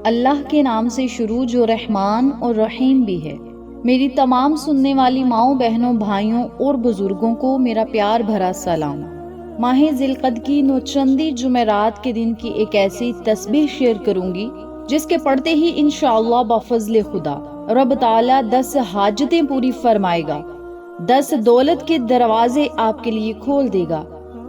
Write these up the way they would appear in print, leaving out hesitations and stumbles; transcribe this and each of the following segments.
اللہ کے نام سے شروع جو رحمان اور رحیم بھی ہے۔ میری تمام سننے والی ماؤں، بہنوں، بھائیوں اور بزرگوں کو میرا پیار بھرا سلام۔ ماہ ذی القعدہ کی نوچندی جمعرات کے دن کی ایک ایسی تسبیح شیئر کروں گی جس کے پڑھتے ہی انشاءاللہ بفضل خدا رب تعالیٰ 10 حاجتیں پوری فرمائے گا، 10 دولت کے دروازے آپ کے لیے کھول دے گا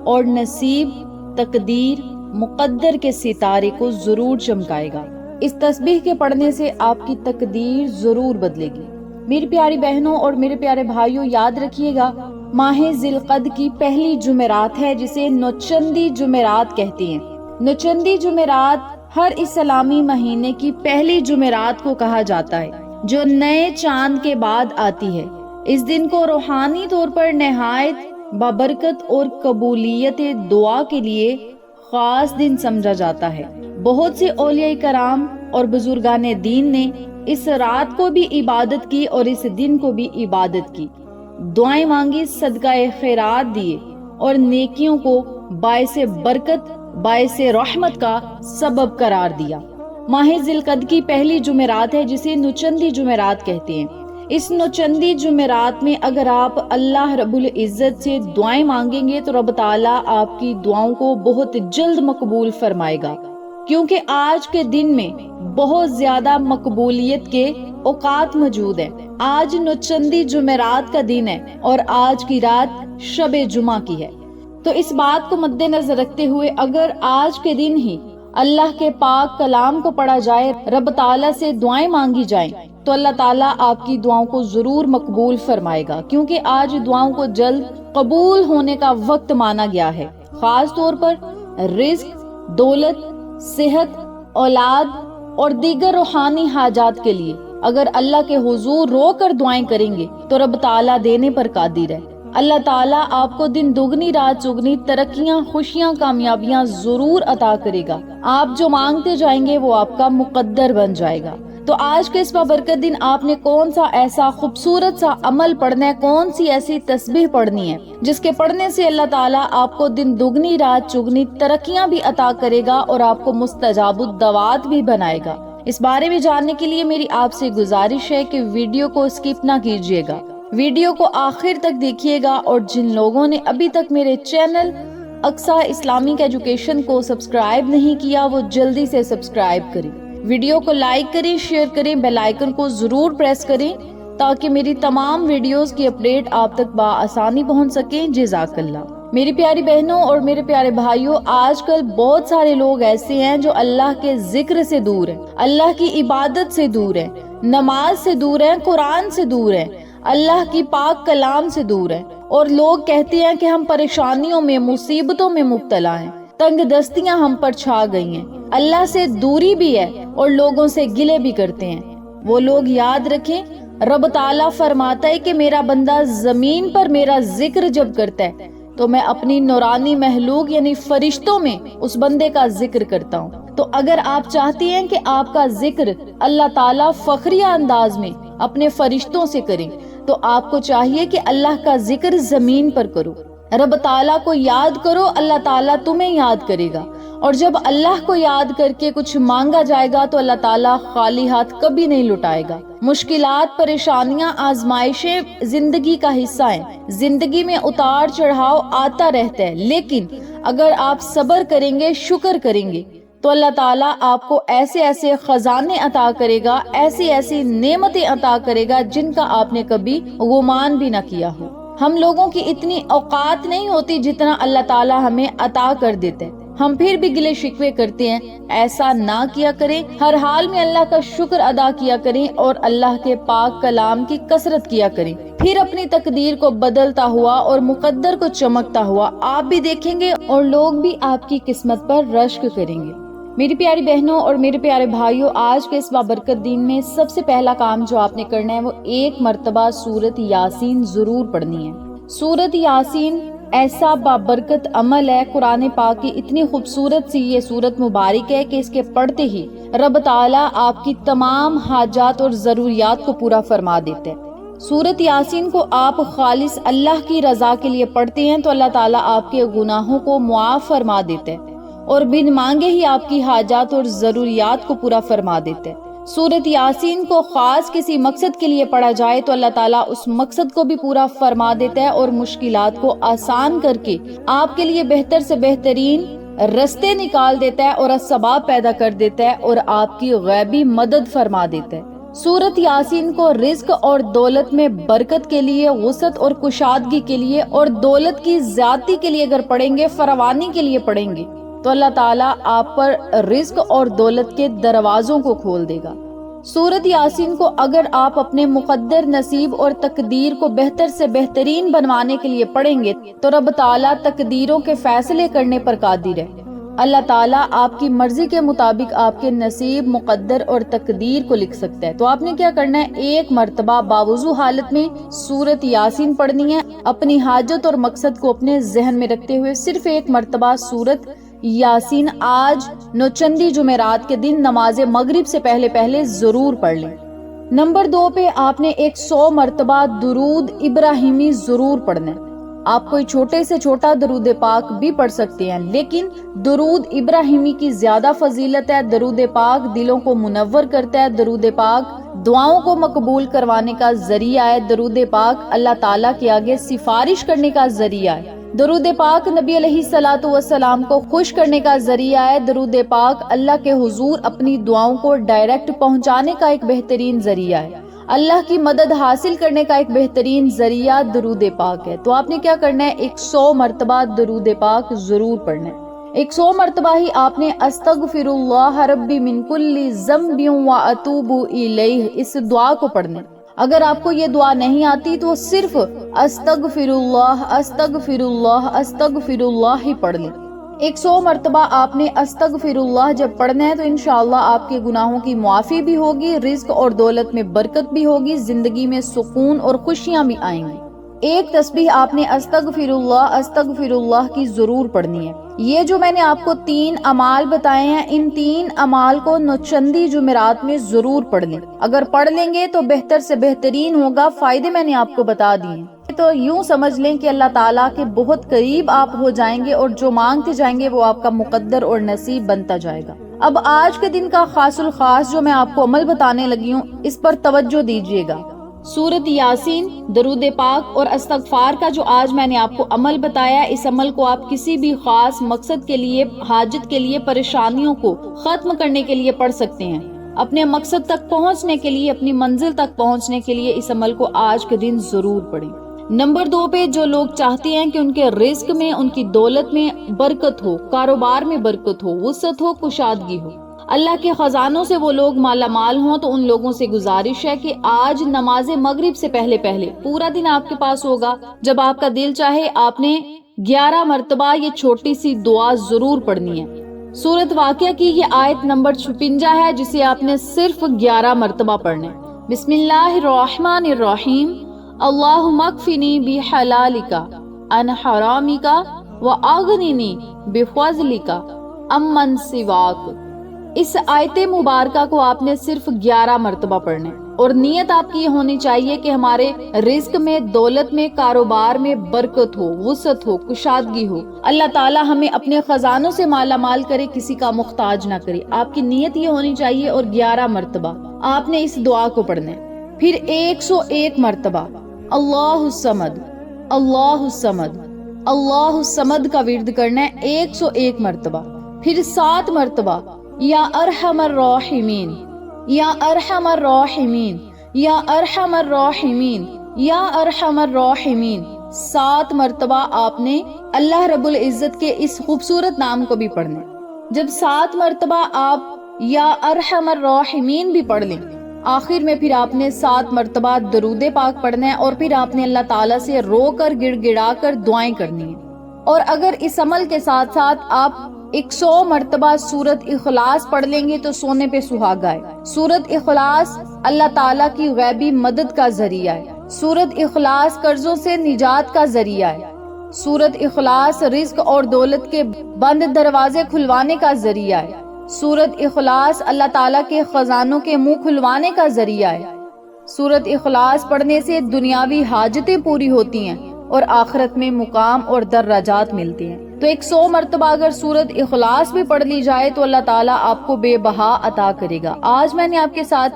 اور نصیب، تقدیر، مقدر کے ستارے کو ضرور چمکائے گا۔ اس تسبیح کے پڑھنے سے آپ کی تقدیر ضرور بدلے گی۔ میری پیاری بہنوں اور میرے پیارے بھائیوں، یاد رکھیے گا ماہ ذی القعدہ کی پہلی جمعرات ہے جسے نوچندی جمعرات کہتے ہیں۔ نوچندی جمعرات ہر اسلامی مہینے کی پہلی جمعرات کو کہا جاتا ہے جو نئے چاند کے بعد آتی ہے۔ اس دن کو روحانی طور پر نہایت بابرکت اور قبولیت دعا کے لیے خاص دن سمجھا جاتا ہے۔ بہت سے اولیاء کرام اور بزرگان دین نے اس رات کو بھی عبادت کی اور اس دن کو بھی عبادت کی، دعائیں مانگی، صدقہ خیرات دیے اور نیکیوں کو باعث برکت، باعث رحمت کا سبب قرار دیا۔ ماہ ذی القعدہ کی پہلی جمعرات ہے جسے نوچندی جمعرات کہتے ہیں۔ اس نوچندی جمعرات میں اگر آپ اللہ رب العزت سے دعائیں مانگیں گے تو رب تعالیٰ آپ کی دعاؤں کو بہت جلد مقبول فرمائے گا، کیونکہ آج کے دن میں بہت زیادہ مقبولیت کے اوقات موجود ہیں۔ آج نوچندی جمعرات کا دن ہے اور آج کی رات شب جمعہ کی ہے، تو اس بات کو مد نظر رکھتے ہوئے اگر آج کے دن ہی اللہ کے پاک کلام کو پڑھا جائے، رب تعالیٰ سے دعائیں مانگی جائیں، تو اللہ تعالیٰ آپ کی دعاؤں کو ضرور مقبول فرمائے گا، کیونکہ آج دعاؤں کو جلد قبول ہونے کا وقت مانا گیا ہے، خاص طور پر رزق، دولت، صحت، اولاد اور دیگر روحانی حاجات کے لیے اگر اللہ کے حضور رو کر دعائیں کریں گے تو رب تعالیٰ دینے پر قادر ہے۔ اللہ تعالیٰ آپ کو دن دگنی رات چگنی ترقیاں، خوشیاں، کامیابیاں ضرور عطا کرے گا۔ آپ جو مانگتے جائیں گے وہ آپ کا مقدر بن جائے گا۔ تو آج کے اس بابرکت دن آپ نے کون سا ایسا خوبصورت سا عمل پڑھنا ہے، کون سی ایسی تسبیح پڑھنی ہے جس کے پڑھنے سے اللہ تعالیٰ آپ کو دن دگنی رات چگنی ترقیاں بھی عطا کرے گا اور آپ کو مستجاب الدعوات بھی بنائے گا۔ اس بارے میں جاننے کے لیے میری آپ سے گزارش ہے کہ ویڈیو کو اسکپ نہ کیجیے گا، ویڈیو کو آخر تک دیکھیے گا، اور جن لوگوں نے ابھی تک میرے چینل اقصیٰ اسلامک ایجوکیشن کو سبسکرائب نہیں کیا وہ جلدی سے سبسکرائب کریں، ویڈیو کو لائک کریں، شیئر کریں، بیل آئیکن کو ضرور پریس کریں تاکہ میری تمام ویڈیوز کی اپڈیٹ آپ تک بآسانی پہنچ سکیں۔ جزاک اللہ۔ میری پیاری بہنوں اور میرے پیارے بھائیوں، آج کل بہت سارے لوگ ایسے ہیں جو اللہ کے ذکر سے دور ہیں، اللہ کی عبادت سے دور ہیں، نماز سے دور ہیں، قرآن سے دور ہیں، اللہ کی پاک کلام سے دور ہیں، اور لوگ کہتے ہیں کہ ہم پریشانیوں میں، مصیبتوں میں مبتلا ہیں، تنگ دستیاں ہم پر چھا گئی ہیں، اللہ سے دوری بھی ہے اور لوگوں سے گلے بھی کرتے ہیں۔ وہ لوگ یاد رکھیں، رب تعالیٰ فرماتا ہے کہ میرا بندہ زمین پر میرا ذکر جب کرتا ہے تو میں اپنی نورانی مخلوق یعنی فرشتوں میں اس بندے کا ذکر کرتا ہوں۔ تو اگر آپ چاہتی ہیں کہ آپ کا ذکر اللہ تعالیٰ فخریہ انداز میں اپنے فرشتوں سے کریں تو آپ کو چاہیے کہ اللہ کا ذکر زمین پر کرو، رب تعالیٰ کو یاد کرو، اللہ تعالیٰ تمہیں یاد کرے گا، اور جب اللہ کو یاد کر کے کچھ مانگا جائے گا تو اللہ تعالیٰ خالی ہاتھ کبھی نہیں لٹائے گا۔ مشکلات، پریشانیاں، آزمائشیں زندگی کا حصہ ہیں، زندگی میں اتار چڑھاؤ آتا رہتا ہے، لیکن اگر آپ صبر کریں گے، شکر کریں گے تو اللہ تعالیٰ آپ کو ایسے ایسے خزانے عطا کرے گا، ایسی ایسی نعمتیں عطا کرے گا جن کا آپ نے کبھی گمان بھی نہ کیا ہو۔ ہم لوگوں کی اتنی اوقات نہیں ہوتی جتنا اللہ تعالیٰ ہمیں عطا کر دیتے ہیں، ہم پھر بھی گلے شکوے کرتے ہیں۔ ایسا نہ کیا کریں، ہر حال میں اللہ کا شکر ادا کیا کریں اور اللہ کے پاک کلام کی کثرت کیا کریں، پھر اپنی تقدیر کو بدلتا ہوا اور مقدر کو چمکتا ہوا آپ بھی دیکھیں گے اور لوگ بھی آپ کی قسمت پر رشک کریں گے۔ میری پیاری بہنوں اور میرے پیارے بھائیوں، آج کے اس بابرکت دن میں سب سے پہلا کام جو آپ نے کرنا ہے وہ ایک مرتبہ سورت یاسین ضرور پڑھنی ہے۔ سورت یاسین ایسا بابرکت عمل ہے، قرآن پاک کی اتنی خوبصورت سی یہ سورت مبارک ہے کہ اس کے پڑھتے ہی رب تعالیٰ آپ کی تمام حاجات اور ضروریات کو پورا فرما دیتے ہیں۔ سورت یاسین کو آپ خالص اللہ کی رضا کے لیے پڑھتے ہیں تو اللہ تعالیٰ آپ کے گناہوں کو معاف فرما دیتے ہیں اور بن مانگے ہی آپ کی حاجات اور ضروریات کو پورا فرما دیتا ہے۔ سورت یاسین کو خاص کسی مقصد کے لیے پڑھا جائے تو اللہ تعالیٰ اس مقصد کو بھی پورا فرما دیتا ہے اور مشکلات کو آسان کر کے آپ کے لیے بہتر سے بہترین رستے نکال دیتا ہے اور اسباب پیدا کر دیتا ہے اور آپ کی غیبی مدد فرما دیتا ہے۔ سورت یاسین کو رزق اور دولت میں برکت کے لیے، وسعت اور کشادگی کے لیے اور دولت کی زیادتی کے لیے اگر پڑھیں گے، فراوانی کے لیے پڑھیں گے تو اللہ تعالیٰ آپ پر رزق اور دولت کے دروازوں کو کھول دے گا۔ سورت یاسین کو اگر آپ اپنے مقدر نصیب اور تقدیر کو بہتر سے بہترین بنوانے کے لیے پڑھیں گے تو رب تعالیٰ تقدیروں کے فیصلے کرنے پر قادر ہے۔ اللہ تعالیٰ آپ کی مرضی کے مطابق آپ کے نصیب، مقدر اور تقدیر کو لکھ سکتا ہے۔ تو آپ نے کیا کرنا ہے، ایک مرتبہ باوضو حالت میں سورت یاسین پڑھنی ہے، اپنی حاجت اور مقصد کو اپنے ذہن میں رکھتے ہوئے صرف ایک مرتبہ سورت یاسین آج نوچندی جمعرات کے دن نماز مغرب سے پہلے ضرور پڑھ لیں۔ نمبر 2 پہ آپ نے 100 مرتبہ درود ابراہیمی ضرور پڑھنا ہے۔ آپ کوئی چھوٹے سے چھوٹا درود پاک بھی پڑھ سکتے ہیں، لیکن درود ابراہیمی کی زیادہ فضیلت ہے۔ درود پاک دلوں کو منور کرتا ہے، درود پاک دعاؤں کو مقبول کروانے کا ذریعہ ہے، درود پاک اللہ تعالیٰ کے آگے سفارش کرنے کا ذریعہ ہے، درود پاک نبی علیہ الصلوۃ والسلام کو خوش کرنے کا ذریعہ ہے، درود پاک اللہ کے حضور اپنی دعاؤں کو ڈائریکٹ پہنچانے کا ایک بہترین ذریعہ ہے، اللہ کی مدد حاصل کرنے کا ایک بہترین ذریعہ درود پاک ہے۔ تو آپ نے کیا کرنا ہے، 100 مرتبہ درود پاک ضرور پڑھنا ہے۔ 100 مرتبہ ہی آپ نے استغفر اللہ ربی من کل ذنب واتوب الیہ اس دعا کو پڑھنا ہے۔ اگر آپ کو یہ دعا نہیں آتی تو صرف استغفر اللہ استغفر اللہ استغفر اللہ ہی پڑھ لیں۔ 100 مرتبہ آپ نے استغفر اللہ جب پڑھنا ہے تو انشاءاللہ آپ کے گناہوں کی معافی بھی ہوگی، رزق اور دولت میں برکت بھی ہوگی، زندگی میں سکون اور خوشیاں بھی آئیں گی۔ ایک تسبیح آپ نے استغفر اللہ کی ضرور پڑھنی ہے۔ یہ جو میں نے آپ کو 3 اعمال بتائے ہیں، ان 3 اعمال کو نوچندی جمعرات میں ضرور پڑھ لیں۔ اگر پڑھ لیں گے تو بہتر سے بہترین ہوگا، فائدے میں نے آپ کو بتا دیے۔ تو یوں سمجھ لیں کہ اللہ تعالیٰ کے بہت قریب آپ ہو جائیں گے اور جو مانگتے جائیں گے وہ آپ کا مقدر اور نصیب بنتا جائے گا۔ اب آج کے دن کا خاص الخاص جو میں آپ کو عمل بتانے لگی ہوں، اس پر توجہ دیجیے گا۔ سورت یاسین، درود پاک اور استغفار کا جو آج میں نے آپ کو عمل بتایا، اس عمل کو آپ کسی بھی خاص مقصد کے لیے، حاجت کے لیے، پریشانیوں کو ختم کرنے کے لیے پڑھ سکتے ہیں۔ اپنے مقصد تک پہنچنے کے لیے، اپنی منزل تک پہنچنے کے لیے اس عمل کو آج کے دن ضرور پڑھیں۔ نمبر 2 پہ جو لوگ چاہتے ہیں کہ ان کے رزق میں، ان کی دولت میں برکت ہو، کاروبار میں برکت ہو، وسعت ہو، کشادگی ہو، اللہ کے خزانوں سے وہ لوگ مالا مال ہوں، تو ان لوگوں سے گزارش ہے کہ آج نماز مغرب سے پہلے پورا دن آپ کے پاس ہوگا، جب آپ کا دل چاہے آپ نے 11 مرتبہ یہ چھوٹی سی دعا ضرور پڑھنی ہے۔ سورت واقعہ کی یہ آیت نمبر 56 ہے، جسے آپ نے صرف 11 مرتبہ پڑھنا ہے۔ بسم اللہ الرحمن الرحیم، اللہم اکفنی بحلالک عن حرامک واغننی بفضلک عمن سواک۔ اس آیت مبارکہ کو آپ نے صرف 11 مرتبہ پڑھنا ہے، اور نیت آپ کی یہ ہونی چاہیے کہ ہمارے رزق میں، دولت میں، کاروبار میں برکت ہو، وسعت ہو، کشادگی ہو، اللہ تعالیٰ ہمیں اپنے خزانوں سے مالا مال کرے، کسی کا محتاج نہ کرے۔ آپ کی نیت یہ ہونی چاہیے، اور 11 مرتبہ آپ نے اس دعا کو پڑھنا ہے۔ پھر 101 مرتبہ اللہ الصمد اللہ الصمد اللہ الصمد کا ورد کرنا ہے 101 مرتبہ۔ پھر 7 مرتبہ یا ارحم الراحمین یا ارحم الراحمین یا ارحم الراحمین یا ارحم الراحمین 7 مرتبہ آپ نے اللہ رب العزت کے اس خوبصورت نام کو بھی پڑھنا ہے۔ جب 7 مرتبہ آپ یا ارحم الراحمین بھی پڑھ لیں، آخر میں پھر آپ نے 7 مرتبہ درود پاک پڑھنا ہے، اور پھر آپ نے اللہ تعالیٰ سے رو کر، گڑ گڑا کر دعائیں کرنی ہیں۔ اور اگر اس عمل کے ساتھ ساتھ آپ 100 مرتبہ سورت اخلاص پڑھ لیں گے تو سونے پہ سہاگا ہے۔ سورت اخلاص اللہ تعالیٰ کی غیبی مدد کا ذریعہ ہے۔ سورت اخلاص قرضوں سے نجات کا ذریعہ ہے۔ سورت اخلاص رزق اور دولت کے بند دروازے کھلوانے کا ذریعہ ہے۔ سورت اخلاص اللہ تعالیٰ کے خزانوں کے منہ کھلوانے کا ذریعہ ہے۔ سورت اخلاص پڑھنے سے دنیاوی حاجتیں پوری ہوتی ہیں اور آخرت میں مقام اور درجات ملتے ہیں۔ تو 100 مرتبہ اگر سورت اخلاص بھی پڑھ لی جائے تو اللہ تعالیٰ آپ کو بے بہا عطا کرے گا۔ آج میں نے آپ کے ساتھ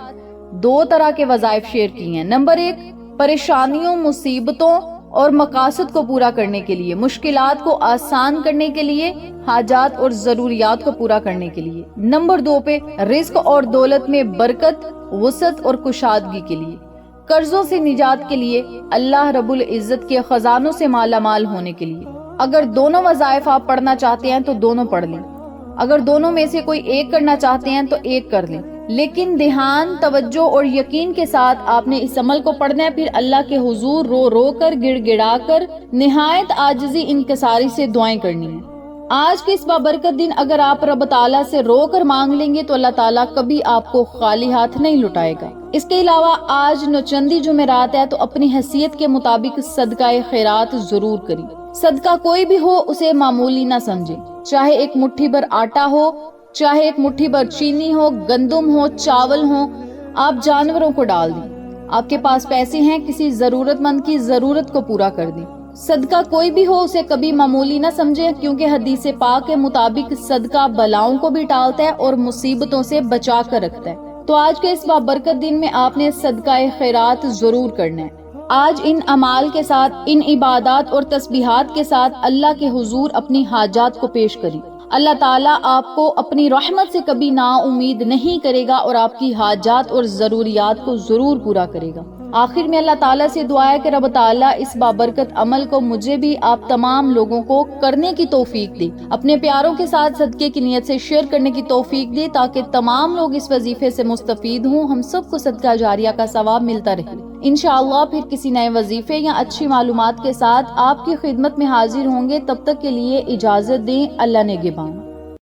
2 طرح کے وظائف شیئر کی ہیں۔ نمبر 1، پریشانیوں، مصیبتوں اور مقاصد کو پورا کرنے کے لیے، مشکلات کو آسان کرنے کے لیے، حاجات اور ضروریات کو پورا کرنے کے لیے۔ نمبر 2 پہ رزق اور دولت میں برکت، وسعت اور کشادگی کے لیے، قرضوں سے نجات کے لیے، اللہ رب العزت کے خزانوں سے مالا مال ہونے کے لیے۔ اگر دونوں وظائف آپ پڑھنا چاہتے ہیں تو دونوں پڑھ لیں، اگر دونوں میں سے کوئی ایک کرنا چاہتے ہیں تو ایک کر لیں، لیکن دھیان، توجہ اور یقین کے ساتھ آپ نے اس عمل کو پڑھنا ہے۔ پھر اللہ کے حضور رو رو کر، گڑ گڑا کر، نہایت عاجزی انکساری سے دعائیں کرنی ہیں۔ آج کے اس بابرکت دن اگر آپ رب تعالیٰ سے رو کر مانگ لیں گے تو اللہ تعالیٰ کبھی آپ کو خالی ہاتھ نہیں لٹائے گا۔ اس کے علاوہ آج نوچندی جمعرات ہے تو اپنی حیثیت کے مطابق صدقہ خیرات ضرور کریں۔ صدقہ کوئی بھی ہو اسے معمولی نہ سمجھیں، چاہے ایک مٹھی بھر آٹا ہو، چاہے ایک مٹھی بھر چینی ہو، گندم ہو، چاول ہو، آپ جانوروں کو ڈال دیں۔ آپ کے پاس پیسے ہیں، کسی ضرورت مند کی ضرورت کو پورا کر دیں۔ صدقہ کوئی بھی ہو اسے کبھی معمولی نہ سمجھیں، کیونکہ حدیث پاک کے مطابق صدقہ بلاؤں کو بھی ٹالتا ہے اور مصیبتوں سے بچا کر رکھتا ہے۔ تو آج کے اس بابرکت دن میں آپ نے صدقہ خیرات ضرور کرنا ہے۔ آج ان اعمال کے ساتھ، ان عبادات اور تسبیحات کے ساتھ اللہ کے حضور اپنی حاجات کو پیش کریں۔ اللہ تعالیٰ آپ کو اپنی رحمت سے کبھی نا امید نہیں کرے گا اور آپ کی حاجات اور ضروریات کو ضرور پورا کرے گا۔ آخر میں اللہ تعالیٰ سے دعا ہے کہ رب تعالیٰ اس بابرکت عمل کو مجھے بھی آپ تمام لوگوں کو کرنے کی توفیق دے، اپنے پیاروں کے ساتھ صدقے کی نیت سے شیئر کرنے کی توفیق دے تاکہ تمام لوگ اس وظیفے سے مستفید ہوں، ہم سب کو صدقہ جاریہ کا ثواب ملتا رہے۔ انشاءاللہ پھر کسی نئے وظیفے یا اچھی معلومات کے ساتھ آپ کی خدمت میں حاضر ہوں گے، تب تک کے لیے اجازت دیں، اللہ نگہبان۔